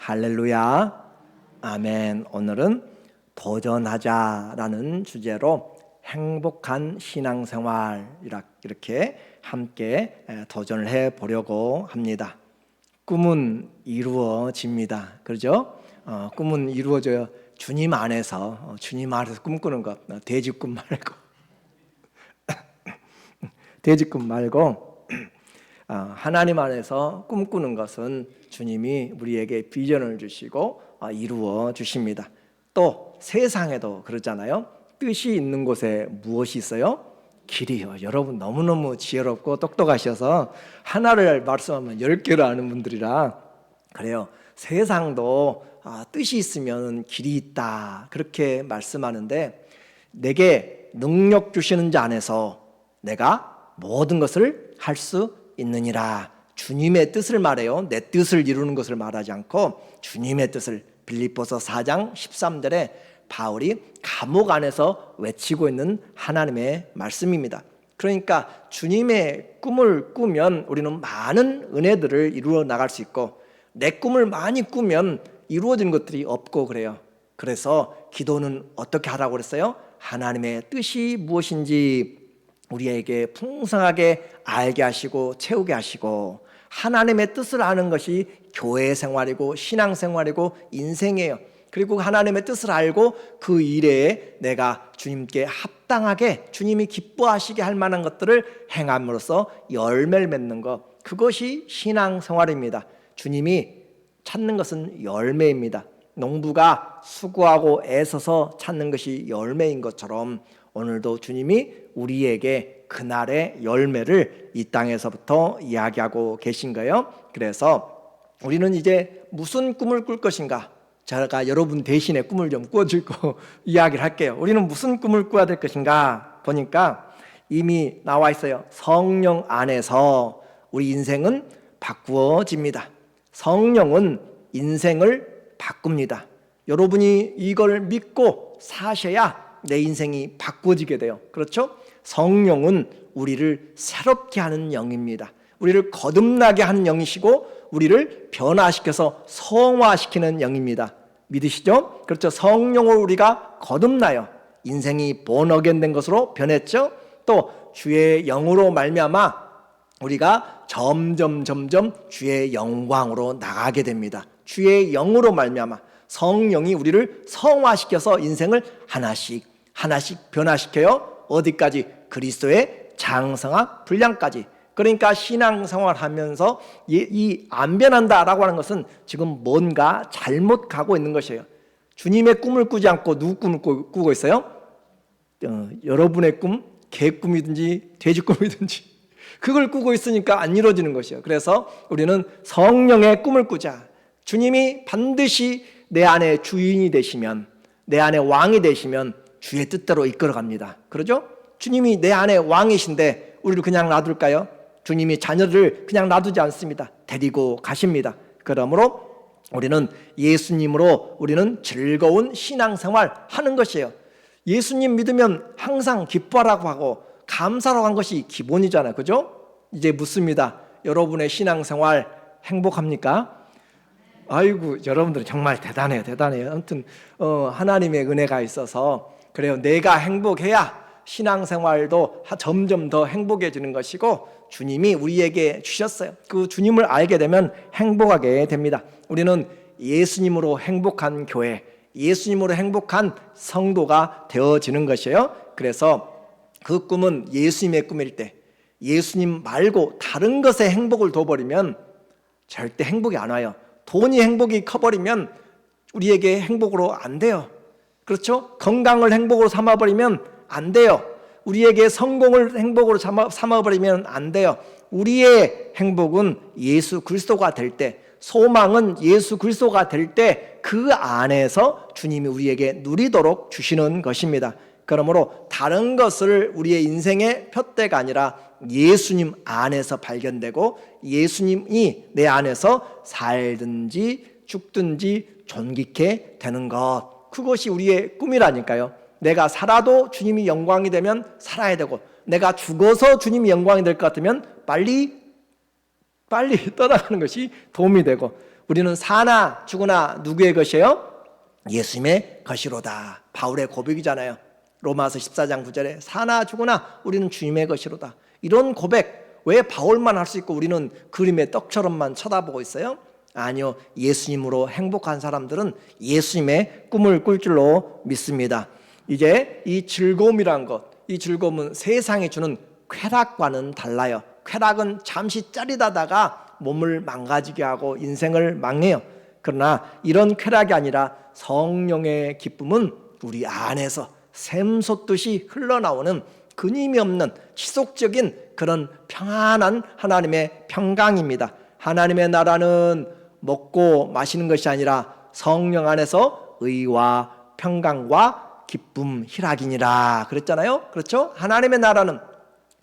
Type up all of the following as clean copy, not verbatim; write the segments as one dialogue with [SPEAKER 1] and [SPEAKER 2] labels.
[SPEAKER 1] 할렐루야, 아멘. 오늘은 도전하자라는 주제로 행복한 신앙생활 이렇게 함께 도전을 해보려고 합니다. 꿈은 이루어집니다. 그렇죠? 꿈은 이루어져요. 주님 안에서 꿈꾸는 것. 돼지꿈 말고 돼지꿈 말고 하나님 안에서 꿈꾸는 것은 주님이 우리에게 비전을 주시고 이루어 주십니다. 또 세상에도 그러잖아요. 뜻이 있는 곳에 무엇이 있어요? 길이요. 여러분 너무너무 지혜롭고 똑똑하셔서 하나를 말씀하면 10개를 아는 분들이라 그래요. 세상도 뜻이 있으면 길이 있다 그렇게 말씀하는데, 내게 능력 주시는 자 안에서 내가 모든 것을 할 수 있느니라. 주님의 뜻을 말해요. 내 뜻을 이루는 것을 말하지 않고 주님의 뜻을. 빌립보서 4장 13절에 바울이 감옥 안에서 외치고 있는 하나님의 말씀입니다. 그러니까 주님의 꿈을 꾸면 우리는 많은 은혜들을 이루어 나갈 수 있고, 내 꿈을 많이 꾸면 이루어지는 것들이 없고 그래요. 그래서 기도는 어떻게 하라고 그랬어요? 하나님의 뜻이 무엇인지 우리에게 풍성하게 알게 하시고 채우게 하시고, 하나님의 뜻을 아는 것이 교회 생활이고 신앙생활이고 인생이에요. 그리고 하나님의 뜻을 알고 그 일에 내가 주님께 합당하게 주님이 기뻐하시게 할 만한 것들을 행함으로써 열매를 맺는 것, 그것이 신앙생활입니다. 주님이 찾는 것은 열매입니다. 농부가 수고하고 애써서 찾는 것이 열매인 것처럼 오늘도 주님이 우리에게 그날의 열매를 이 땅에서부터 이야기하고 계신 거예요. 그래서 우리는 이제 무슨 꿈을 꿀 것인가? 제가 여러분 대신에 꿈을 좀 꾸어주고 이야기를 할게요. 우리는 무슨 꿈을 꿔야 될 것인가? 보니까 이미 나와 있어요. 성령 안에서 우리 인생은 바꾸어집니다. 성령은 인생을 바꿉니다. 여러분이 이걸 믿고 사셔야 내 인생이 바꿔지게 돼요. 그렇죠? 성령은 우리를 새롭게 하는 영입니다. 우리를 거듭나게 하는 영이시고 우리를 변화시켜서 성화시키는 영입니다. 믿으시죠? 그렇죠? 성령으로 우리가 거듭나요. 인생이 본어겐 된 것으로 변했죠? 또 주의 영으로 말미암아 우리가 점점 주의 영광으로 나가게 됩니다. 주의 영으로 말미암아 성령이 우리를 성화시켜서 인생을 하나씩 변화시켜요. 어디까지? 그리스도의 장성한 분량까지. 그러니까 신앙생활 하면서 이 안 변한다라고 하는 것은 지금 뭔가 잘못 가고 있는 것이에요. 주님의 꿈을 꾸지 않고 누구 꿈을 꾸고 있어요? 여러분의 꿈, 개 꿈이든지 돼지 꿈이든지 그걸 꾸고 있으니까 안 이루어지는 것이에요. 그래서 우리는 성령의 꿈을 꾸자. 주님이 반드시 내 안에 주인이 되시면, 내 안에 왕이 되시면 주의 뜻대로 이끌어갑니다. 그러죠? 주님이 내 안에 왕이신데 우리를 그냥 놔둘까요? 주님이 자녀를 그냥 놔두지 않습니다. 데리고 가십니다. 그러므로 우리는 예수님으로 우리는 즐거운 신앙생활 하는 것이에요. 예수님 믿으면 항상 기뻐하라고 하고 감사라고 한 것이 기본이잖아요. 그죠? 이제 묻습니다. 여러분의 신앙생활 행복합니까? 아이고, 여러분들 정말 대단해요. 아무튼 하나님의 은혜가 있어서 그래요. 내가 행복해야 신앙생활도 점점 더 행복해지는 것이고 주님이 우리에게 주셨어요. 그 주님을 알게 되면 행복하게 됩니다. 우리는 예수님으로 행복한 교회, 예수님으로 행복한 성도가 되어지는 것이에요. 그래서 그 꿈은 예수님의 꿈일 때, 예수님 말고 다른 것에 행복을 둬버리면 절대 행복이 안 와요. 돈이 행복이 커버리면 우리에게 행복으로 안 돼요. 그렇죠? 건강을 행복으로 삼아버리면 안 돼요. 우리에게 성공을 행복으로 삼아버리면 안 돼요. 우리의 행복은 예수 그리스도가 될 때, 소망은 예수 그리스도가 될 때 그 안에서 주님이 우리에게 누리도록 주시는 것입니다. 그러므로 다른 것을 우리의 인생의 푯대가 아니라 예수님 안에서 발견되고 예수님이 내 안에서 살든지 죽든지 존귀케 되는 것, 그것이 우리의 꿈이라니까요. 내가 살아도 주님이 영광이 되면 살아야 되고, 내가 죽어서 주님이 영광이 될 것 같으면 빨리 떠나가는 것이 도움이 되고, 우리는 사나 죽으나 누구의 것이에요? 예수님의 것이로다. 바울의 고백이잖아요. 로마서 14장 9절에 사나 죽으나 우리는 주님의 것이로다. 이런 고백 왜 바울만 할 수 있고 우리는 그림의 떡처럼만 쳐다보고 있어요? 아니요, 예수님으로 행복한 사람들은 예수님의 꿈을 꿀 줄로 믿습니다. 이제 이 즐거움이란 것, 이 즐거움은 세상이 주는 쾌락과는 달라요. 쾌락은 잠시 짜릿하다가 몸을 망가지게 하고 인생을 망해요. 그러나 이런 쾌락이 아니라 성령의 기쁨은 우리 안에서 샘솟듯이 흘러나오는 끊임이 없는 지속적인 그런 평안한 하나님의 평강입니다. 하나님의 나라는 먹고 마시는 것이 아니라 성령 안에서 의와 평강과 기쁨, 희락이니라 그랬잖아요. 그렇죠? 하나님의 나라는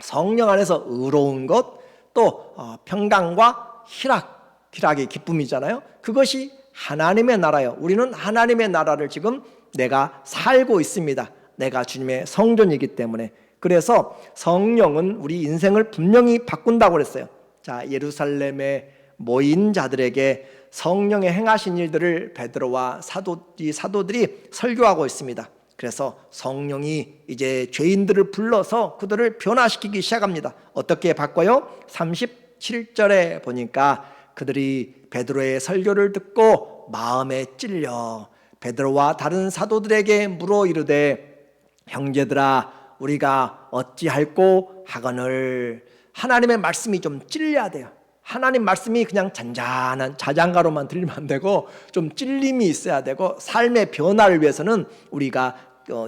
[SPEAKER 1] 성령 안에서 의로운 것, 또 평강과 희락이 기쁨이잖아요. 그것이 하나님의 나라예요. 우리는 하나님의 나라를 지금 내가 살고 있습니다. 내가 주님의 성전이기 때문에. 그래서 성령은 우리 인생을 분명히 바꾼다고 그랬어요. 자, 예루살렘에 모인 자들에게 성령의 행하신 일들을 베드로와 사도들이 설교하고 있습니다. 그래서 성령이 이제 죄인들을 불러서 그들을 변화시키기 시작합니다. 어떻게 바꿔요? 37절에 보니까 그들이 베드로의 설교를 듣고 마음에 찔려 베드로와 다른 사도들에게 물어 이르되 형제들아 우리가 어찌할꼬 하거늘. 하나님의 말씀이 좀 찔려야 돼요. 하나님 말씀이 그냥 잔잔한 자장가로만 들리면 안 되고 좀 찔림이 있어야 되고 삶의 변화를 위해서는 우리가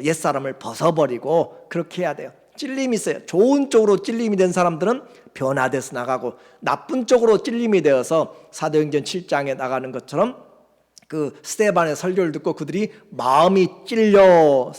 [SPEAKER 1] 옛사람을 벗어버리고 그렇게 해야 돼요. 찔림이 있어요. 좋은 쪽으로 찔림이 된 사람들은 변화돼서 나가고 나쁜 쪽으로 찔림이 되어서 사도행전 7장에 나가는 것처럼 그 스데반의 설교를 듣고 그들이 마음이 찔려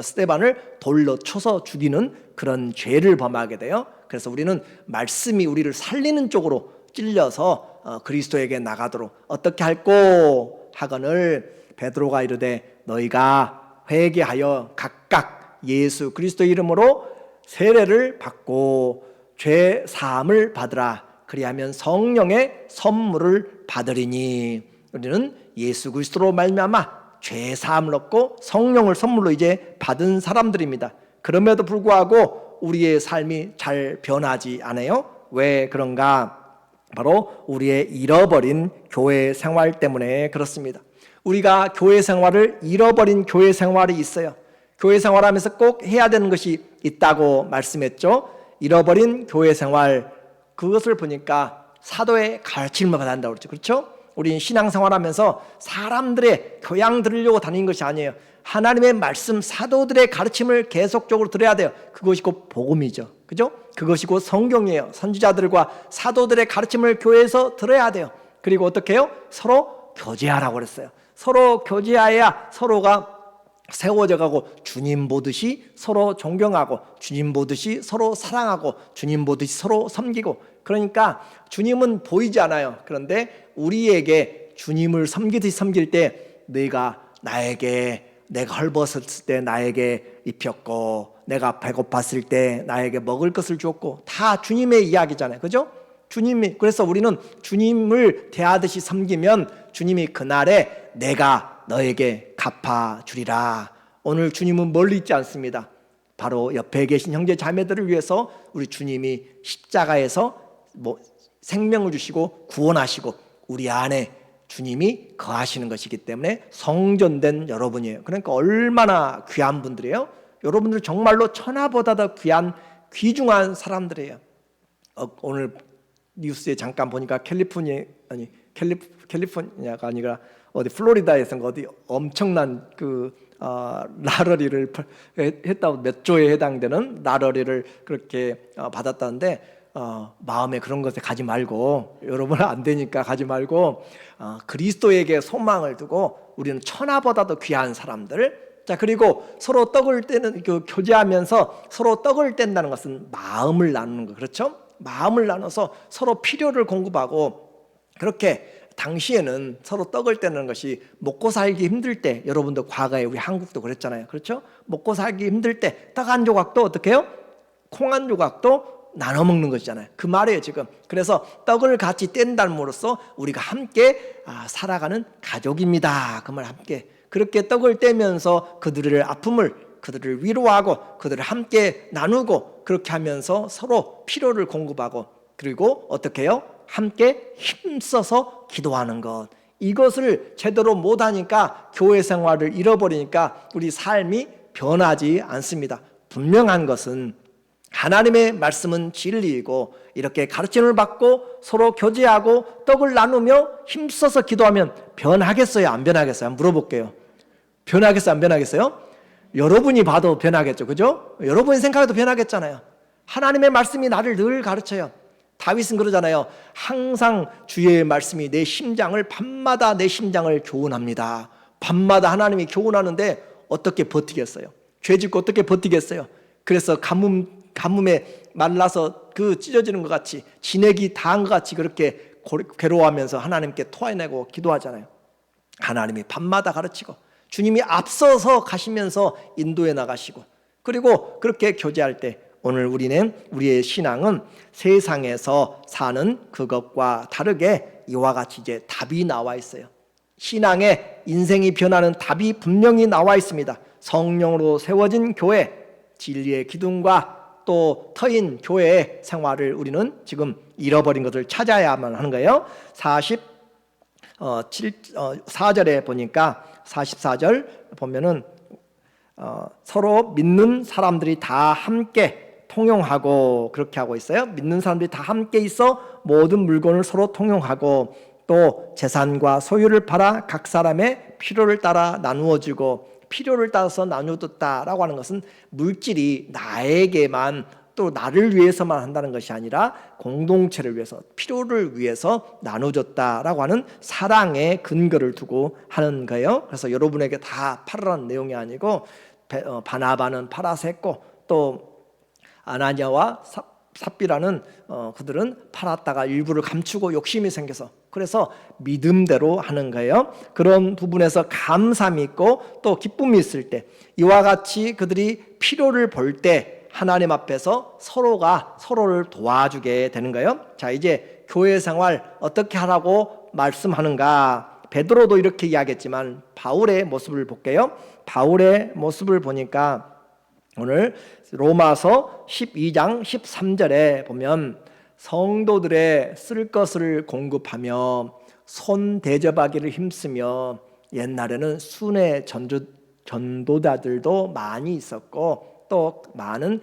[SPEAKER 1] 스데반을 돌로 쳐서 죽이는 그런 죄를 범하게 돼요. 그래서 우리는 말씀이 우리를 살리는 쪽으로 찔려서 그리스도에게 나가도록 어떻게 할꼬 하거늘. 베드로가 이르되 너희가 회개하여 각각 예수 그리스도 이름으로 세례를 받고 죄 사함을 받으라. 그리하면 성령의 선물을 받으리니. 우리는 예수 그리스도로 말미암아 죄 사함을 얻고 성령을 선물로 이제 받은 사람들입니다. 그럼에도 불구하고 우리의 삶이 잘 변하지 않아요. 왜 그런가? 바로 우리의 잃어버린 교회 생활 때문에 그렇습니다. 우리가 교회 생활을 잃어버린 교회 생활이 있어요. 교회 생활하면서 꼭 해야 되는 것이 있다고 말씀했죠. 잃어버린 교회 생활, 그것을 보니까 사도의 가르침을 받아야 한다고 그랬죠. 그렇죠? 우리는 신앙생활하면서 사람들의 교양 들으려고 다니는 것이 아니에요. 하나님의 말씀, 사도들의 가르침을 계속적으로 들어야 돼요. 그것이 곧 복음이죠. 그죠? 그것이 곧 성경이에요. 선지자들과 사도들의 가르침을 교회에서 들어야 돼요. 그리고 어떻게 해요? 서로 교제하라고 그랬어요. 서로 교제해야 서로가 세워져 가고 주님 보듯이 서로 존경하고 주님 보듯이 서로 사랑하고 주님 보듯이 서로 섬기고. 그러니까 주님은 보이지 않아요. 그런데 우리에게 주님을 섬기듯이 섬길 때 내가 헐벗었을 때 나에게 입혔고 내가 배고팠을 때 나에게 먹을 것을 주었고 다 주님의 이야기잖아요. 그죠? 주님이, 그래서 우리는 주님을 대하듯이 섬기면 주님이 그날에 내가 너에게 갚아주리라. 오늘 주님은 멀리 있지 않습니다. 바로 옆에 계신 형제 자매들을 위해서 우리 주님이 십자가에서 생명을 주시고 구원하시고 우리 안에 주님이 거하시는 것이기 때문에 성전된 여러분이에요. 그러니까 얼마나 귀한 분들이에요. 여러분들 정말로 천하보다 더 귀한 귀중한 사람들이에요. 오늘 뉴스에 잠깐 보니까 캘리포니아가 아니라 어디 플로리다에서 어디 엄청난 나러리를 했다고, 몇 조에 해당되는 나러리를 그렇게 받았다는데, 마음에 그런 것에 가지 말고, 여러분은 안 되니까 가지 말고 그리스도에게 소망을 두고 우리는 천하보다도 귀한 사람들. 자, 그리고 서로 떡을 떼는, 교제하면서 서로 떡을 뗀다는 것은 마음을 나누는 거, 그렇죠? 마음을 나눠서 서로 필요를 공급하고, 그렇게 당시에는 서로 떡을 떼는 것이 먹고 살기 힘들 때, 여러분도 과거에 우리 한국도 그랬잖아요, 그렇죠? 먹고 살기 힘들 때 떡 한 조각도 어떻게 해요? 콩 한 조각도 나눠 먹는 것이잖아요. 그 말이에요 지금. 그래서 떡을 같이 뗀다므로써 우리가 함께 살아가는 가족입니다. 그 말 함께. 그렇게 떡을 떼면서 그들의 아픔을, 그들을 위로하고 그들을 함께 나누고, 그렇게 하면서 서로 필요를 공급하고, 그리고 어떻게 해요? 함께 힘써서 기도하는 것. 이것을 제대로 못하니까 교회 생활을 잃어버리니까 우리 삶이 변하지 않습니다. 분명한 것은 하나님의 말씀은 진리이고, 이렇게 가르침을 받고 서로 교제하고 떡을 나누며 힘써서 기도하면 변하겠어요? 안 변하겠어요? 한번 물어볼게요. 변하겠어요? 안 변하겠어요? 여러분이 봐도 변하겠죠. 그죠? 여러분이 생각해도 변하겠잖아요. 하나님의 말씀이 나를 늘 가르쳐요. 다윗은 그러잖아요. 항상 주의 말씀이 내 심장을, 밤마다 내 심장을 교훈합니다. 밤마다 하나님이 교훈하는데 어떻게 버티겠어요? 죄 짓고 어떻게 버티겠어요? 그래서 가뭄에 말라서 그 찢어지는 것 같이, 진액이 다한 것 같이 그렇게 괴로워하면서 하나님께 토해내고 기도하잖아요. 하나님이 밤마다 가르치고 주님이 앞서서 가시면서 인도해 나가시고, 그리고 그렇게 교제할 때 오늘 우리의 신앙은 세상에서 사는 그것과 다르게 이와 같이 이제 답이 나와 있어요. 신앙에 인생이 변하는 답이 분명히 나와 있습니다. 성령으로 세워진 교회, 진리의 기둥과 또 터인 교회의 생활을 우리는 지금 잃어버린 것을 찾아야만 하는 거예요. 44절에 보니까, 44절 보면은 서로 믿는 사람들이 다 함께 통용하고, 그렇게 하고 있어요. 믿는 사람들이 다 함께 있어 모든 물건을 서로 통용하고, 또 재산과 소유를 팔아 각 사람의 필요를 따라 나누어주고, 필요를 따라서 나누었다라고 하는 것은 물질이 나에게만, 또 나를 위해서만 한다는 것이 아니라 공동체를 위해서, 필요를 위해서 나눠줬다라고 하는 사랑의 근거를 두고 하는 거예요. 그래서 여러분에게 다 팔으라는 내용이 아니고, 바나바는 팔아서 했고, 또 아나니아와 삽비라는 그들은 팔았다가 일부를 감추고 욕심이 생겨서, 그래서 믿음대로 하는 거예요. 그런 부분에서 감사함이 있고 또 기쁨이 있을 때, 이와 같이 그들이 필요를 볼 때 하나님 앞에서 서로가 서로를 도와주게 되는 거예요. 자, 이제 교회 생활 어떻게 하라고 말씀하는가? 베드로도 이렇게 이야기했지만 바울의 모습을 볼게요. 바울의 모습을 보니까 오늘 로마서 12장 13절에 보면, 성도들의 쓸 것을 공급하며 손 대접하기를 힘쓰며, 옛날에는 순회 전도자들도 많이 있었고 또 많은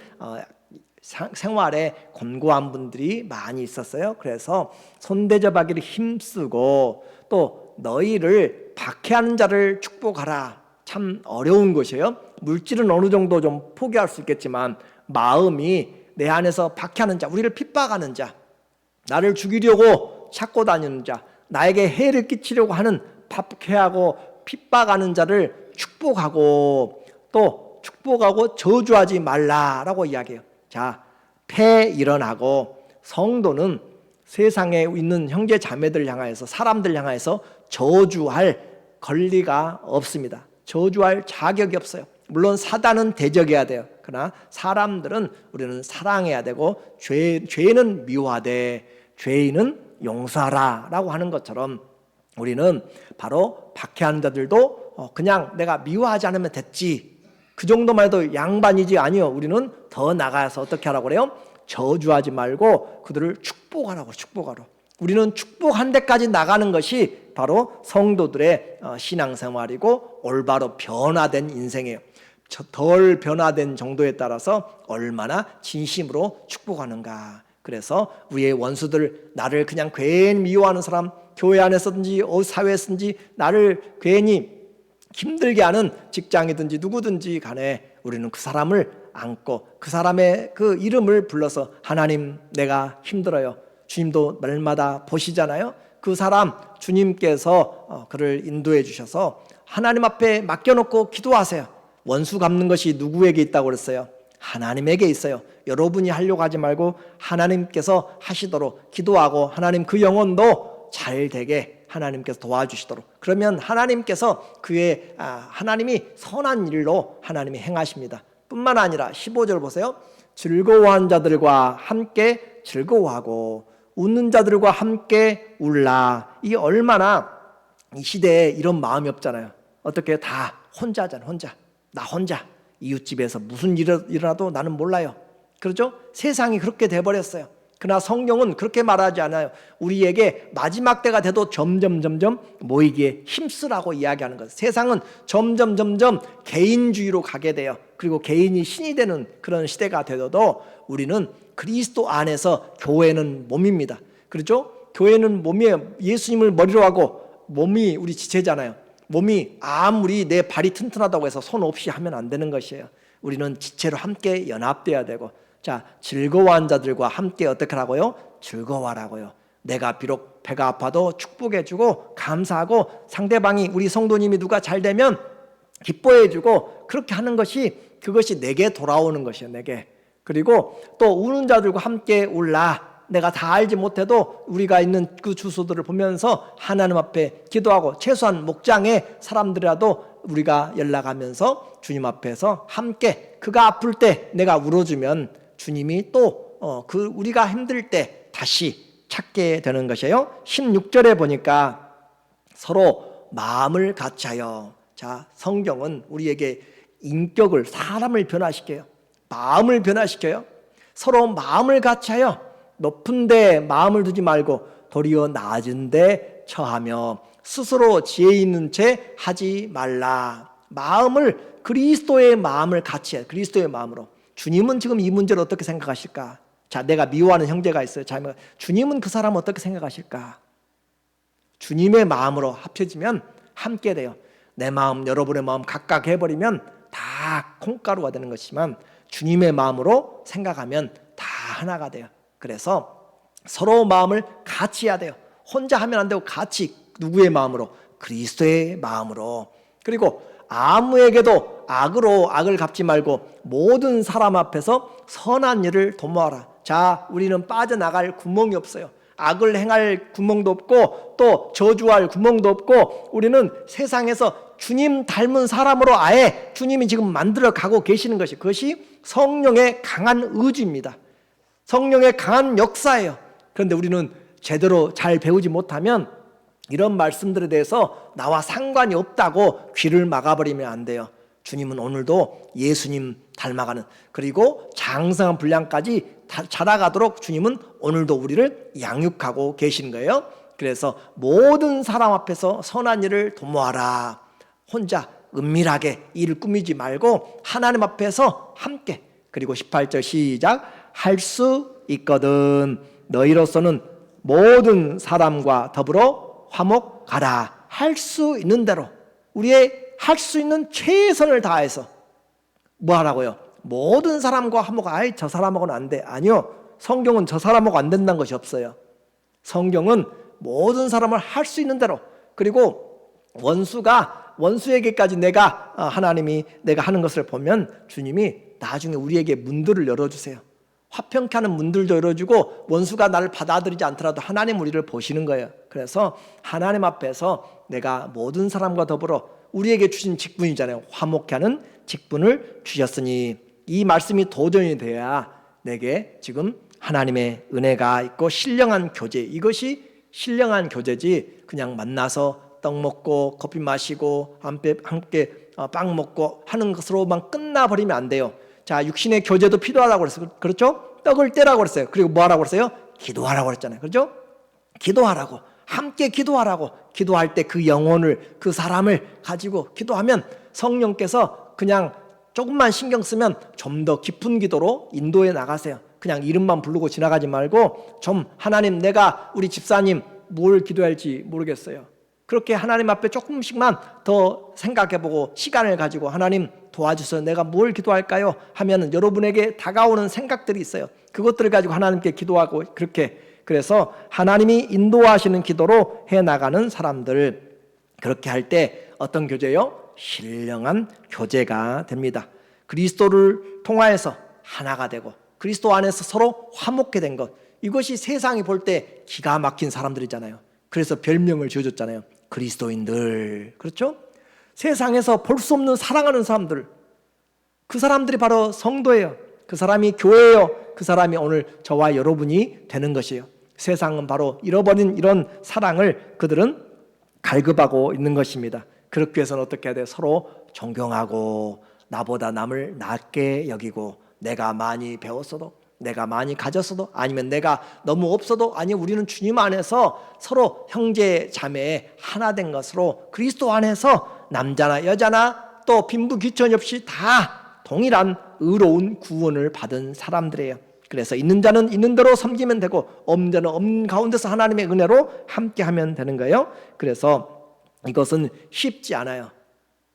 [SPEAKER 1] 생활에 권고한 분들이 많이 있었어요. 그래서 손 대접하기를 힘쓰고, 또 너희를 박해하는 자를 축복하라. 참 어려운 것이에요. 물질은 어느 정도 좀 포기할 수 있겠지만, 마음이 내 안에서 박해하는 자, 우리를 핍박하는 자, 나를 죽이려고 찾고 다니는 자, 나에게 해를 끼치려고 하는, 박해하고 핍박하는 자를 축복하고, 또 축복하고 저주하지 말라라고 이야기해요. 자, 일어나고, 성도는 세상에 있는 형제 자매들 향하여서, 사람들 향하여서 저주할 권리가 없습니다. 저주할 자격이 없어요. 물론 사단은 대적해야 돼요. 그러나 사람들은 우리는 사랑해야 되고, 죄는 미워하되 죄인은 용서하라 라고 하는 것처럼, 우리는 바로 박해하는 자들도 그냥 내가 미워하지 않으면 됐지, 그 정도만 해도 양반이지, 아니요. 우리는 더 나가서 어떻게 하라고 그래요? 저주하지 말고 그들을 축복하라고. 축복하라. 우리는 축복한 데까지 나가는 것이 바로 성도들의 신앙생활이고 올바로 변화된 인생이에요. 덜 변화된 정도에 따라서 얼마나 진심으로 축복하는가. 그래서 우리의 원수들, 나를 그냥 괜히 미워하는 사람, 교회 안에서든지 사회에서든지 나를 괜히 힘들게 하는 직장이든지 누구든지 간에 우리는 그 사람을 안고 그 사람의 그 이름을 불러서, 하나님 내가 힘들어요. 주님도 날마다 보시잖아요. 그 사람 주님께서 그를 인도해 주셔서 하나님 앞에 맡겨놓고 기도하세요. 원수 갚는 것이 누구에게 있다고 그랬어요? 하나님에게 있어요. 여러분이 하려고 하지 말고 하나님께서 하시도록 기도하고, 하나님 그 영혼도 잘 되게 하나님께서 도와주시도록, 그러면 하나님께서 하나님이 선한 일로 하나님이 행하십니다. 뿐만 아니라 15절 보세요. 즐거워하는 자들과 함께 즐거워하고 웃는 자들과 함께 울라. 이게 얼마나 이 시대에 이런 마음이 없잖아요. 어떻게 다 혼자잖아. 나 혼자. 이웃집에서 무슨 일이 일어나도 나는 몰라요. 그렇죠? 세상이 그렇게 돼버렸어요. 그러나 성경은 그렇게 말하지 않아요. 우리에게 마지막 때가 돼도 점점 모이기에 힘쓰라고 이야기하는 것. 세상은 점점 개인주의로 가게 돼요. 그리고 개인이 신이 되는 그런 시대가 되어도 우리는 그리스도 안에서, 교회는 몸입니다. 그렇죠? 교회는 몸이에요. 예수님을 머리로 하고 몸이 우리 지체잖아요. 몸이 아무리 내 발이 튼튼하다고 해서 손 없이 하면 안 되는 것이에요. 우리는 지체로 함께 연합돼야 되고, 자, 즐거워한 자들과 함께 어떻게 하라고요? 즐거워하라고요. 내가 비록 배가 아파도 축복해주고 감사하고, 상대방이 우리 성도님이 누가 잘 되면 기뻐해주고, 그렇게 하는 것이, 그것이 내게 돌아오는 것이에요. 내게. 그리고 또 우는 자들과 함께 울라. 내가 다 알지 못해도 우리가 있는 그 주소들을 보면서 하나님 앞에 기도하고, 최소한 목장의 사람들이라도 우리가 연락하면서 주님 앞에서 함께, 그가 아플 때 내가 울어주면 주님이 또 우리가 힘들 때 다시 찾게 되는 것이에요. 16절에 보니까 서로 마음을 같이하여. 자, 성경은 우리에게 인격을, 사람을 변화시켜요. 마음을 변화시켜요. 서로 마음을 같이하여 높은 데 마음을 두지 말고 도리어 낮은 데 처하며 스스로 지혜 있는 채 하지 말라. 마음을, 그리스도의 마음을 같이 해요. 그리스도의 마음으로. 주님은 지금 이 문제를 어떻게 생각하실까? 자, 내가 미워하는 형제가 있어요. 자, 주님은 그 사람을 어떻게 생각하실까? 주님의 마음으로 합쳐지면 함께 돼요. 내 마음, 여러분의 마음 각각 해버리면 다 콩가루가 되는 것이지만, 주님의 마음으로 생각하면 다 하나가 돼요. 그래서 서로 마음을 같이 해야 돼요. 혼자 하면 안 되고 같이. 누구의 마음으로? 그리스도의 마음으로. 그리고 아무에게도 악으로 악을 갚지 말고 모든 사람 앞에서 선한 일을 도모하라. 자, 우리는 빠져나갈 구멍이 없어요. 악을 행할 구멍도 없고 또 저주할 구멍도 없고, 우리는 세상에서 주님 닮은 사람으로 아예 주님이 지금 만들어 가고 계시는 것이, 그것이 성령의 강한 의지입니다. 성령의 강한 역사예요. 그런데 우리는 제대로 잘 배우지 못하면 이런 말씀들에 대해서 나와 상관이 없다고 귀를 막아버리면 안 돼요. 주님은 오늘도 예수님 닮아가는, 그리고 장성한 분량까지 자라가도록 주님은 오늘도 우리를 양육하고 계신 거예요. 그래서 모든 사람 앞에서 선한 일을 도모하라. 혼자 은밀하게 일을 꾸미지 말고 하나님 앞에서 함께. 그리고 18절 시작. 할 수 있거든 너희로서는 모든 사람과 더불어 화목하라. 할 수 있는 대로, 우리의 할 수 있는 최선을 다해서 뭐 하라고요? 모든 사람과 화목. 아이, 저 사람하고는 안 돼. 아니요, 성경은 저 사람하고 안 된다는 것이 없어요. 성경은 모든 사람을 할 수 있는 대로. 그리고 원수에게까지 하나님이 내가 하는 것을 보면 주님이 나중에 우리에게 문들을 열어주세요. 화평케 하는 문들도 열어주고, 원수가 나를 받아들이지 않더라도 하나님 우리를 보시는 거예요. 그래서 하나님 앞에서 내가 모든 사람과 더불어, 우리에게 주신 직분이잖아요. 화목케 하는 직분을 주셨으니, 이 말씀이 도전이 돼야 내게 지금 하나님의 은혜가 있고 신령한 교제, 이것이 신령한 교제지 그냥 만나서 떡 먹고 커피 마시고 함께 빵 먹고 하는 것으로만 끝나버리면 안 돼요. 자, 육신의 교제도 필요하다고 그랬어요. 그렇죠? 떡을 떼라고 그랬어요. 그리고 뭐 하라고 그랬어요? 기도하라고 그랬잖아요. 그렇죠? 기도하라고. 함께 기도하라고. 기도할 때 그 영혼을, 그 사람을 가지고 기도하면 성령께서 그냥 조금만 신경 쓰면 좀 더 깊은 기도로 인도해 나가세요. 그냥 이름만 부르고 지나가지 말고 좀, 하나님, 내가 우리 집사님 뭘 기도할지 모르겠어요. 그렇게 하나님 앞에 조금씩만 더 생각해보고 시간을 가지고, 하나님 도와주세요. 내가 뭘 기도할까요? 하면 여러분에게 다가오는 생각들이 있어요. 그것들을 가지고 하나님께 기도하고, 그렇게. 그래서 하나님이 인도하시는 기도로 해나가는 사람들, 그렇게 할 때 어떤 교제요? 신령한 교제가 됩니다. 그리스도를 통하여서 하나가 되고 그리스도 안에서 서로 화목게 된 것, 이것이 세상이 볼 때 기가 막힌 사람들이잖아요. 그래서 별명을 지어줬잖아요. 그리스도인들. 그렇죠? 세상에서 볼 수 없는 사랑하는 사람들, 그 사람들이 바로 성도예요. 그 사람이 교회예요. 그 사람이 오늘 저와 여러분이 되는 것이에요. 세상은 바로 잃어버린 이런 사랑을 그들은 갈급하고 있는 것입니다. 그렇기 위해서는 어떻게 해야 돼요? 서로 존경하고 나보다 남을 낮게 여기고 내가 많이 배웠어도 내가 많이 가졌어도 아니면 내가 너무 없어도 아니 우리는 주님 안에서 서로 형제 자매 하나 된 것으로 그리스도 안에서 남자나 여자나 또 빈부 귀천 없이 다 동일한 의로운 구원을 받은 사람들이에요. 그래서 있는 자는 있는 대로 섬기면 되고 없는 자는 없는 가운데서 하나님의 은혜로 함께하면 되는 거예요. 그래서 이것은 쉽지 않아요.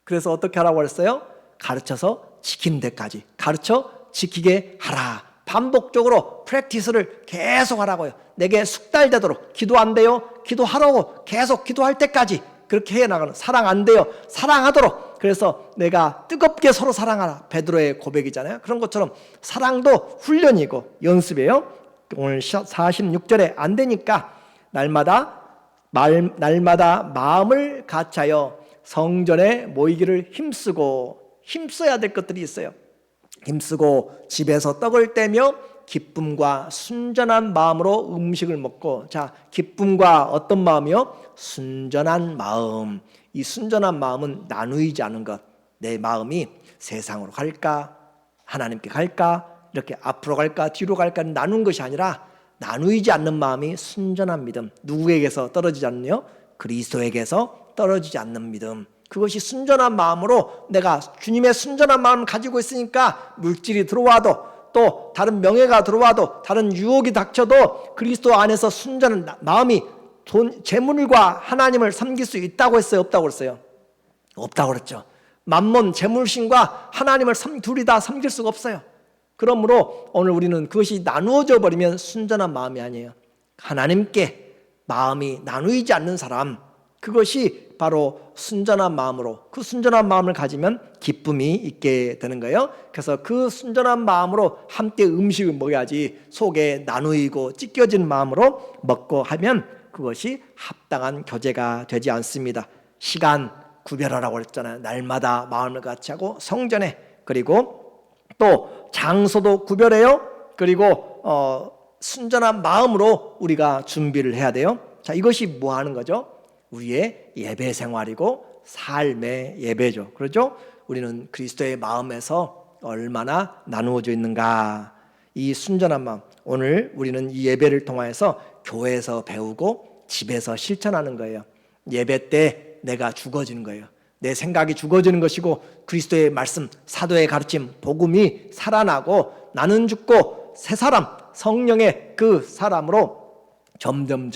[SPEAKER 1] 그래서 어떻게 하라고 했어요? 가르쳐서 지키는 데까지 가르쳐 지키게 하라. 반복적으로 프랙티스를 계속 하라고요. 내게 숙달되도록 기도 안 돼요? 기도하라고 계속 기도할 때까지 그렇게 해나가는 사랑 안 돼요? 사랑하도록 그래서 내가 뜨겁게 서로 사랑하라. 베드로의 고백이잖아요. 그런 것처럼 사랑도 훈련이고 연습이에요. 오늘 46절에 안 되니까 날마다 마음을 같이하여 성전에 모이기를 힘써야 될 것들이 있어요. 힘쓰고 집에서 떡을 떼며 기쁨과 순전한 마음으로 음식을 먹고 자 기쁨과 어떤 마음이요? 순전한 마음. 이 순전한 마음은 나누이지 않은 것. 내 마음이 세상으로 갈까? 하나님께 갈까? 이렇게 앞으로 갈까? 뒤로 갈까? 나눈 것이 아니라 나누이지 않는 마음이 순전한 믿음. 누구에게서 떨어지지 않느요? 그리스도에게서 떨어지지 않는 믿음. 그것이 순전한 마음으로 내가 주님의 순전한 마음을 가지고 있으니까 물질이 들어와도 또 다른 명예가 들어와도 다른 유혹이 닥쳐도 그리스도 안에서 순전한 마음이 재물과 하나님을 섬길 수 있다고 했어요? 없다고 그랬어요? 없다고 그랬죠. 만몬 재물신과 하나님을 둘이 다 섬길 수가 없어요. 그러므로 오늘 우리는 그것이 나누어져 버리면 순전한 마음이 아니에요. 하나님께 마음이 나누이지 않는 사람, 그것이 바로 순전한 마음으로 그 순전한 마음을 가지면 기쁨이 있게 되는 거예요. 그래서 그 순전한 마음으로 함께 음식을 먹어야지 속에 나누이고 찢겨진 마음으로 먹고 하면 그것이 합당한 교제가 되지 않습니다. 시간 구별하라고 했잖아요. 날마다 마음을 같이 하고 성전에 그리고 또 장소도 구별해요. 그리고 순전한 마음으로 우리가 준비를 해야 돼요. 자, 이것이 뭐 하는 거죠? 우리의 예배 생활이고 삶의 예배죠. 그렇죠? 우리는 그리스도의 마음에서 얼마나 나누어져 있는가. 이 순전한 마음. 오늘 우리는 이 예배를 통해서 교회에서 배우고 집에서 실천하는 거예요. 예배 때 내가 죽어지는 거예요. 내 생각이 죽어지는 것이고 그리스도의 말씀, 사도의 가르침, 복음이 살아나고 나는 죽고 새 사람, 성령의 그 사람으로 점점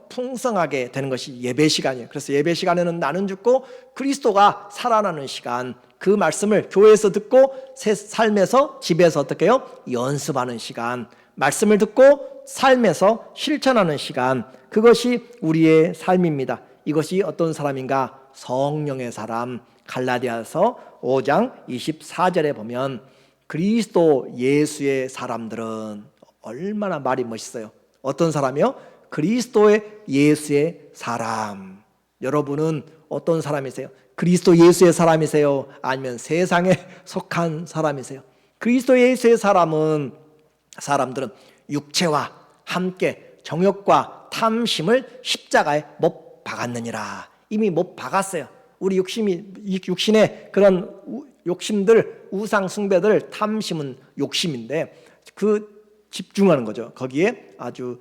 [SPEAKER 1] 풍성하게 되는 것이 예배 시간이에요. 그래서 예배 시간에는 나는 죽고 그리스도가 살아나는 시간, 그 말씀을 교회에서 듣고 새 삶에서 집에서 어떻게 해요? 연습하는 시간, 말씀을 듣고 삶에서 실천하는 시간, 그것이 우리의 삶입니다. 이것이 어떤 사람인가? 성령의 사람. 갈라디아서 5장 24절에 보면 그리스도 예수의 사람들은 얼마나 말이 멋있어요. 어떤 사람이요? 그리스도의 예수의 사람. 여러분은 어떤 사람이세요? 그리스도 예수의 사람이세요? 아니면 세상에 속한 사람이세요? 그리스도 예수의 사람들은 육체와 함께 정욕과 탐심을 십자가에 못 박았느니라. 이미 못 박았어요. 우리 육신의 그런 욕심들, 우상 숭배들, 탐심은 욕심인데 그 집중하는 거죠. 거기에 아주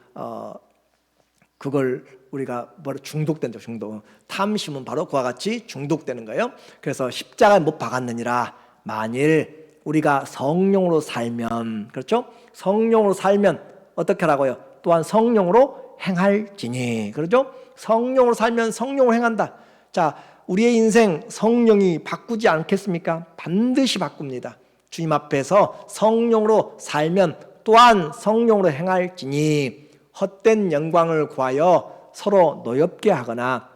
[SPEAKER 1] 그걸 우리가 중독된다. 중독. 탐심은 바로 그와 같이 중독되는 거예요. 그래서 십자가에 못 박았느니라. 만일 우리가 성령으로 살면, 그렇죠? 성령으로 살면 어떻게 하라고요? 또한 성령으로 행할지니. 그렇죠? 성령으로 살면 성령으로 행한다. 자, 우리의 인생 성령이 바꾸지 않겠습니까? 반드시 바꿉니다. 주님 앞에서 성령으로 살면 또한 성령으로 행할지니 헛된 영광을 구하여 서로 노엽게 하거나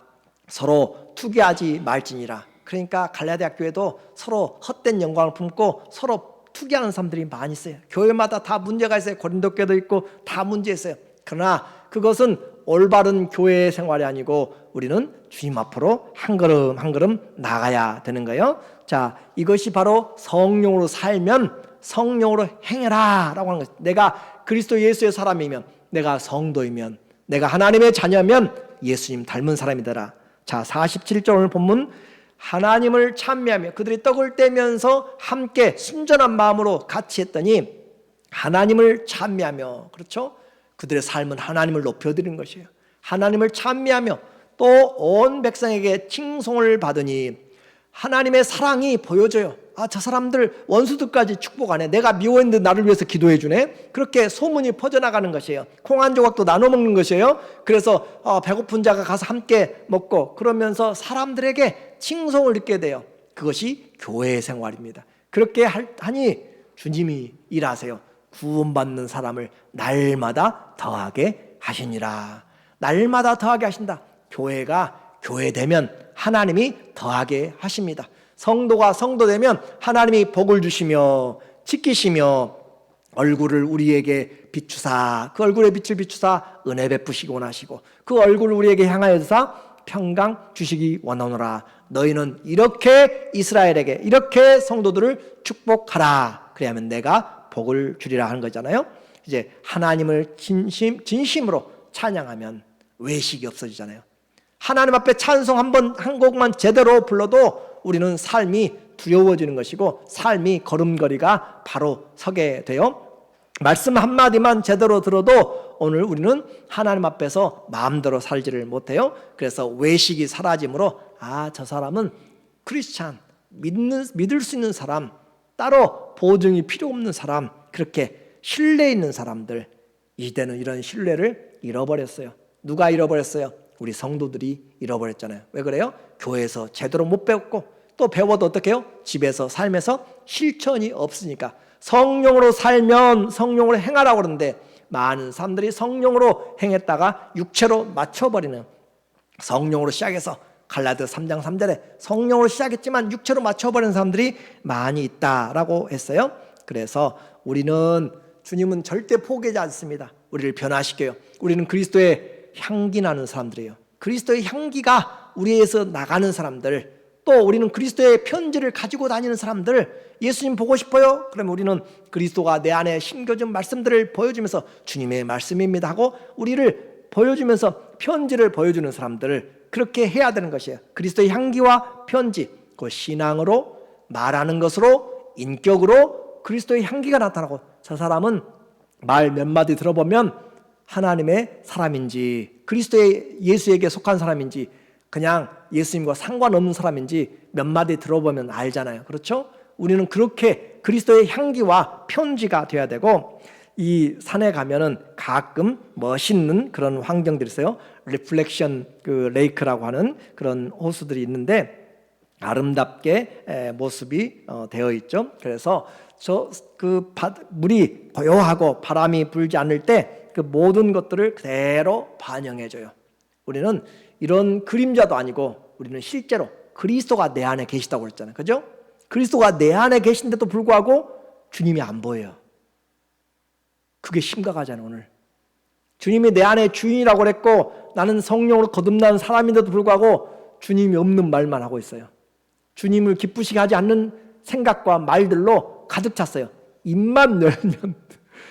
[SPEAKER 1] 서로 투기하지 말지니라. 그러니까 갈라디아 교회도 서로 헛된 영광을 품고 서로 투기하는 사람들이 많이 있어요. 교회마다 다 문제가 있어요. 고린도 교회도 있고 다 문제 있어요. 그러나 그것은 올바른 교회 생활이 아니고 우리는 주님 앞으로 한 걸음 한 걸음 나가야 되는 거예요. 자, 이것이 바로 성령으로 살면 성령으로 행해라 라고 하는 것입니다. 내가 그리스도 예수의 사람이면, 내가 성도이면, 내가 하나님의 자녀면 예수님 닮은 사람이 되라. 자, 47절 오늘 본문, 하나님을 찬미하며 그들이 떡을 떼면서 함께 순전한 마음으로 같이 했더니 하나님을 찬미하며, 그렇죠? 그들의 삶은 하나님을 높여드리는 것이에요. 하나님을 찬미하며 또 온 백성에게 칭송을 받으니 하나님의 사랑이 보여져요. 아, 저 사람들 원수들까지 축복하네. 내가 미워했는데 나를 위해서 기도해 주네. 그렇게 소문이 퍼져나가는 것이에요. 콩 한 조각도 나눠 먹는 것이에요. 그래서 배고픈 자가 가서 함께 먹고, 그러면서 사람들에게 칭송을 듣게 돼요. 그것이 교회의 생활입니다. 그렇게 하니 주님이 일하세요. 구원받는 사람을 날마다 더하게 하시니라. 날마다 더하게 하신다. 교회가 교회되면 하나님이 더하게 하십니다. 성도가 성도되면 하나님이 복을 주시며 지키시며 얼굴을 우리에게 비추사, 그 얼굴에 빛을 비추사 은혜 베푸시기 원하시고 그 얼굴을 우리에게 향하여서 평강 주시기 원하노라. 너희는 이렇게 이스라엘에게, 이렇게 성도들을 축복하라. 그래야면 내가 복을 주리라 하는 거잖아요. 이제 하나님을 진심으로 찬양하면 외식이 없어지잖아요. 하나님 앞에 찬송 한 곡만 제대로 불러도 우리는 삶이 두려워지는 것이고 삶이 걸음걸이가 바로 서게 돼요. 말씀 한마디만 제대로 들어도 오늘 우리는 하나님 앞에서 마음대로 살지를 못해요. 그래서 외식이 사라짐으로 아, 저 사람은 크리스찬, 믿을 수 있는 사람, 따로 보증이 필요 없는 사람, 그렇게 신뢰 있는 사람들, 이제는 이런 신뢰를 잃어버렸어요. 누가 잃어버렸어요? 우리 성도들이 잃어버렸잖아요. 왜 그래요? 교회에서 제대로 못 배웠고 또 배워도 어떻게 해요? 집에서 삶에서 실천이 없으니까. 성령으로 살면 성령으로 행하라고 그러는데 많은 사람들이 성령으로 행했다가 육체로 맞춰버리는, 성령으로 시작해서 갈라디아 3장 3절에 성령으로 시작했지만 육체로 맞춰버리는 사람들이 많이 있다라고 했어요. 그래서 우리는, 주님은 절대 포기하지 않습니다. 우리를 변화시켜요. 우리는 그리스도의 향기 나는 사람들이에요. 그리스도의 향기가 우리에서 나가는 사람들, 또 우리는 그리스도의 편지를 가지고 다니는 사람들, 예수님 보고 싶어요? 그러면 우리는 그리스도가 내 안에 심겨진 말씀들을 보여주면서 주님의 말씀입니다 하고 우리를 보여주면서 편지를 보여주는 사람들을 그렇게 해야 되는 것이에요. 그리스도의 향기와 편지, 그 신앙으로 말하는 것으로 인격으로 그리스도의 향기가 나타나고, 저 사람은 말 몇 마디 들어보면 하나님의 사람인지 그리스도의 예수에게 속한 사람인지 그냥 예수님과 상관없는 사람인지 몇 마디 들어보면 알잖아요. 그렇죠? 우리는 그렇게 그리스도의 향기와 편지가 돼야 되고, 이 산에 가면은 가끔 멋있는 그런 환경들이 있어요. 리플렉션 레이크라고 하는 그런 호수들이 있는데 아름답게 모습이 되어 있죠. 그래서 물이 고요하고 바람이 불지 않을 때 그 모든 것들을 그대로 반영해줘요. 우리는 이런 그림자도 아니고 우리는 실제로 그리스도가 내 안에 계시다고 그랬잖아요. 그죠? 그리스도가 내 안에 계신데도 불구하고 주님이 안 보여요. 그게 심각하잖아요. 오늘 주님이 내 안에 주인이라고 그랬고 나는 성령으로 거듭난 사람인데도 불구하고 주님이 없는 말만 하고 있어요. 주님을 기쁘시게 하지 않는 생각과 말들로 가득 찼어요. 입만 열면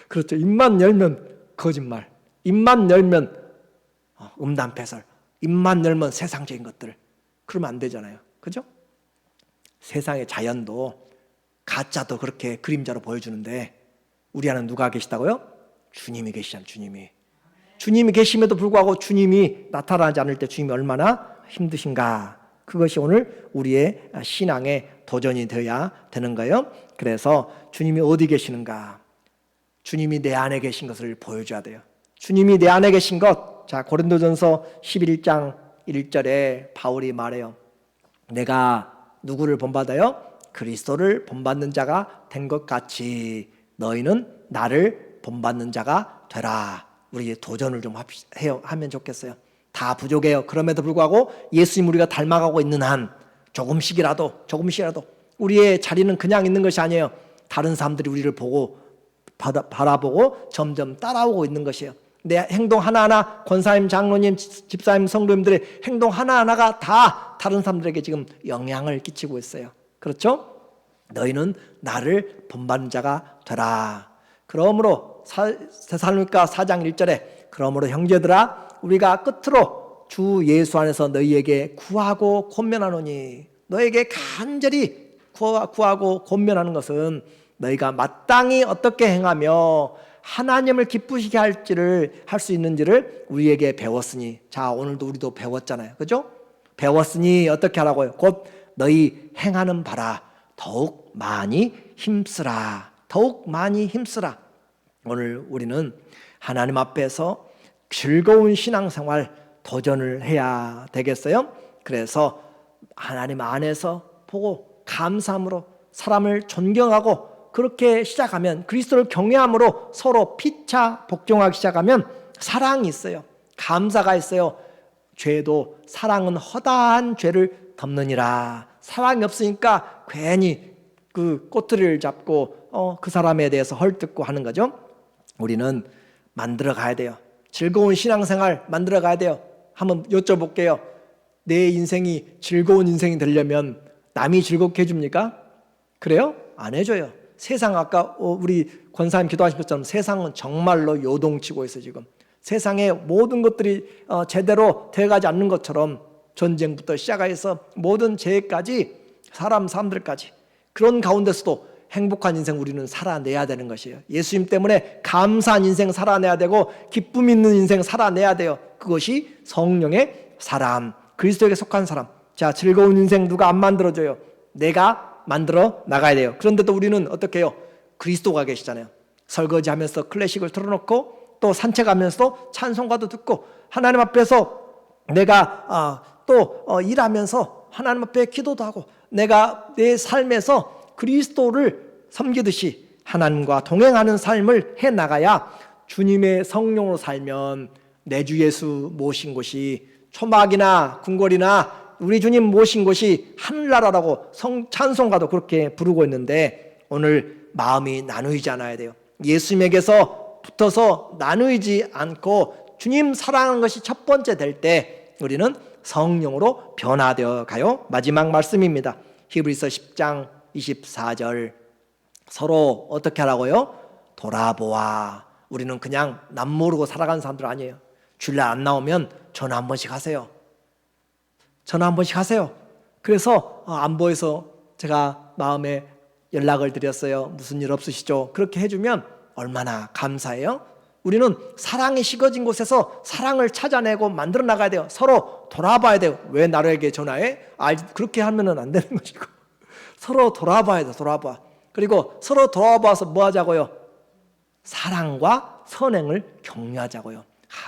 [SPEAKER 1] 그렇죠. 입만 열면 거짓말, 입만 열면 음담패설, 입만 열면 세상적인 것들. 그러면 안 되잖아요. 그죠? 세상의 자연도 가짜도 그렇게 그림자로 보여주는데 우리 안에 누가 계시다고요? 주님이 계시잖아요. 주님이 계심에도 불구하고 주님이 나타나지 않을 때 주님이 얼마나 힘드신가. 그것이 오늘 우리의 신앙의 도전이 되어야 되는 거예요. 그래서 주님이 어디 계시는가? 주님이 내 안에 계신 것을 보여줘야 돼요. 주님이 내 안에 계신 것. 자, 고린도전서 11장 1절에 바울이 말해요. 내가 누구를 본받아요? 그리스도를 본받는 자가 된 것 같이 너희는 나를 본받는 자가 되라. 우리 도전을 좀 하면 좋겠어요. 다 부족해요. 그럼에도 불구하고 예수님 우리가 닮아가고 있는 한 조금씩이라도 우리의 자리는 그냥 있는 것이 아니에요. 다른 사람들이 우리를 보고 바라보고 점점 따라오고 있는 것이에요. 내 행동 하나하나, 권사님, 장로님, 집사님, 성도님들의 행동 하나하나가 다 다른 사람들에게 지금 영향을 끼치고 있어요. 그렇죠? 너희는 나를 본받는 자가 되라. 그러므로 데살로니가 4장 1절에 그러므로 형제들아 우리가 끝으로 주 예수 안에서 너희에게 구하고 권면하노니, 너에게 간절히 구하고 권면하는 것은 너희가 마땅히 어떻게 행하며 하나님을 기쁘시게 할 수 있는지를 우리에게 배웠으니. 자, 오늘도 우리도 배웠잖아요, 그죠? 배웠으니 어떻게 하라고요? 곧 너희 행하는 바라 더욱 많이 힘쓰라. 더욱 많이 힘쓰라. 오늘 우리는 하나님 앞에서 즐거운 신앙생활 도전을 해야 되겠어요? 그래서 하나님 안에서 보고 감사함으로 사람을 존경하고 그렇게 시작하면, 그리스도를 경외함으로 서로 피차 복종하기 시작하면 사랑이 있어요. 감사가 있어요. 죄도 사랑은 허다한 죄를 덮느니라. 사랑이 없으니까 괜히 그 꼬투리를 잡고 그 사람에 대해서 헐뜯고 하는 거죠. 우리는 만들어 가야 돼요. 즐거운 신앙생활 만들어 가야 돼요. 한번 여쭤볼게요. 내 인생이 즐거운 인생이 되려면 남이 즐겁게 해줍니까? 그래요? 안 해줘요. 세상, 아까 우리 권사님 기도하신 것처럼 세상은 정말로 요동치고 있어요. 지금 세상의 모든 것들이 제대로 돼가지 않는 것처럼, 전쟁부터 시작해서 모든 재해까지 사람들까지, 그런 가운데서도 행복한 인생 우리는 살아내야 되는 것이에요. 예수님 때문에 감사한 인생 살아내야 되고 기쁨 있는 인생 살아내야 돼요. 그것이 성령의 사람, 그리스도에게 속한 사람. 자, 즐거운 인생 누가 안 만들어줘요? 내가 만들어 나가야 돼요. 그런데도 우리는 어떻게 해요? 그리스도가 계시잖아요. 설거지하면서 클래식을 틀어놓고 또 산책하면서 찬송가도 듣고 하나님 앞에서 내가 또 일하면서 하나님 앞에 기도도 하고, 내가 내 삶에서 그리스도를 섬기듯이 하나님과 동행하는 삶을 해나가야 주님의 성령으로 살면 내 주 예수 모신 곳이, 초막이나 궁궐이나 우리 주님 모신 곳이 하늘나라라고 찬송가도 그렇게 부르고 있는데, 오늘 마음이 나누이지 않아야 돼요. 예수님에게서 붙어서 나누이지 않고 주님 사랑하는 것이 첫 번째 될 때 우리는 성령으로 변화되어 가요. 마지막 말씀입니다. 히브리서 10장 24절. 서로 어떻게 하라고요? 돌아보아. 우리는 그냥 남 모르고 살아가는 사람들 아니에요. 주일날 안 나오면 전화 한 번씩 하세요. 전화 한 번씩 하세요. 그래서 안 보여서 제가 마음에 연락을 드렸어요. 무슨 일 없으시죠? 그렇게 해주면 얼마나 감사해요. 우리는 사랑이 식어진 곳에서 사랑을 찾아내고 만들어 나가야 돼요. 서로 돌아봐야 돼요. 왜 나에게 전화해? 그렇게 하면 안 되는 것이고, 서로 돌아봐야 돼요. 돌아봐. 그리고 서로 돌아봐서 뭐 하자고요? 사랑과 선행을 격려하자고요.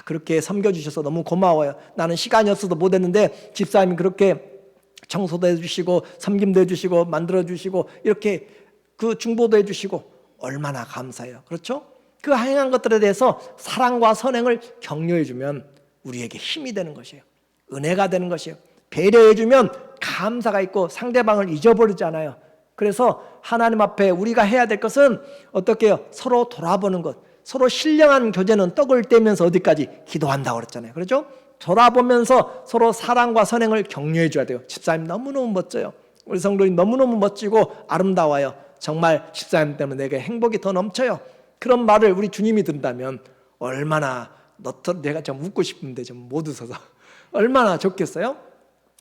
[SPEAKER 1] 그렇게 섬겨주셔서 너무 고마워요. 나는 시간이 없어서 못했는데 집사님이 그렇게 청소도 해주시고 섬김도 해주시고 만들어주시고 이렇게 그 중보도 해주시고 얼마나 감사해요. 그렇죠? 그 행한 것들에 대해서 사랑과 선행을 격려해주면 우리에게 힘이 되는 것이에요. 은혜가 되는 것이에요. 배려해주면 감사가 있고 상대방을 잊어버리지 않아요. 그래서 하나님 앞에 우리가 해야 될 것은 어떻게 해요? 서로 돌아보는 것. 서로 신령한 교제는 떡을 떼면서 어디까지? 기도한다고 그랬잖아요. 그렇죠? 돌아보면서 서로 사랑과 선행을 격려해 줘야 돼요. 집사님 너무너무 멋져요. 우리 성도님 너무너무 멋지고 아름다워요. 정말 집사님 때문에 내게 행복이 더 넘쳐요. 그런 말을 우리 주님이 듣는다면 얼마나 내가 좀 웃고 싶은데 좀 못 웃어서 얼마나 좋겠어요?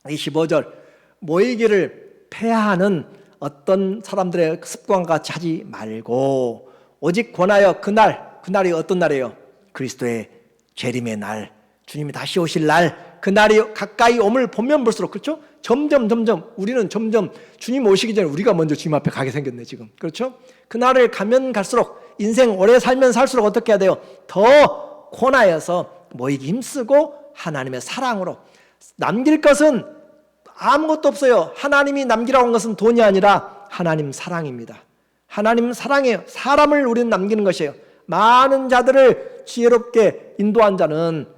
[SPEAKER 1] 25절. 모이기를 폐하는 어떤 사람들의 습관과 같이 하지 말고 오직 권하여 그날이 어떤 날이에요? 그리스도의 재림의 날, 주님이 다시 오실 날, 그 날이 가까이 오물 보면 볼수록, 그렇죠? 점점 우리는 점점 주님 오시기 전에 우리가 먼저 주님 앞에 가게 생겼네 지금. 그렇죠? 그 날을 가면 갈수록, 인생 오래 살면 살수록 어떻게 해야 돼요? 더 권하여서 모이기 힘쓰고 하나님의 사랑으로. 남길 것은 아무것도 없어요. 하나님이 남기라고 한 것은 돈이 아니라 하나님 사랑입니다. 하나님 사랑이에요. 사람을 우리는 남기는 것이에요. 많은 자들을 지혜롭게 인도한 자는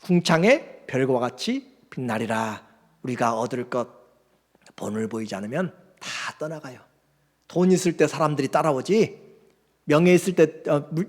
[SPEAKER 1] 궁창의 별과 같이 빛나리라. 우리가 얻을 것 본을 보이지 않으면 다 떠나가요. 돈 있을 때 사람들이 따라오지, 명예 있을 때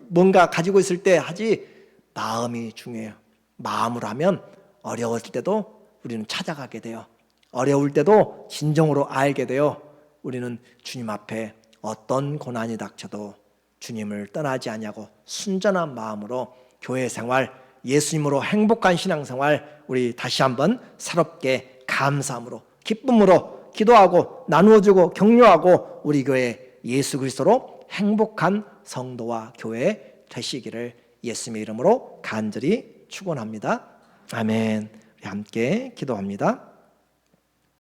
[SPEAKER 1] 뭔가 가지고 있을 때 하지, 마음이 중요해요. 마음으로 하면 어려웠을 때도 우리는 찾아가게 돼요. 어려울 때도 진정으로 알게 돼요. 우리는 주님 앞에 어떤 고난이 닥쳐도 주님을 떠나지 아니하고 순전한 마음으로 교회 생활, 예수님으로 행복한 신앙생활 우리 다시 한번 새롭게 감사함으로 기쁨으로 기도하고 나누어주고 격려하고 우리 교회 예수 그리스도로 행복한 성도와 교회 되시기를 예수님의 이름으로 간절히 축원합니다. 아멘. 우리 함께 기도합니다.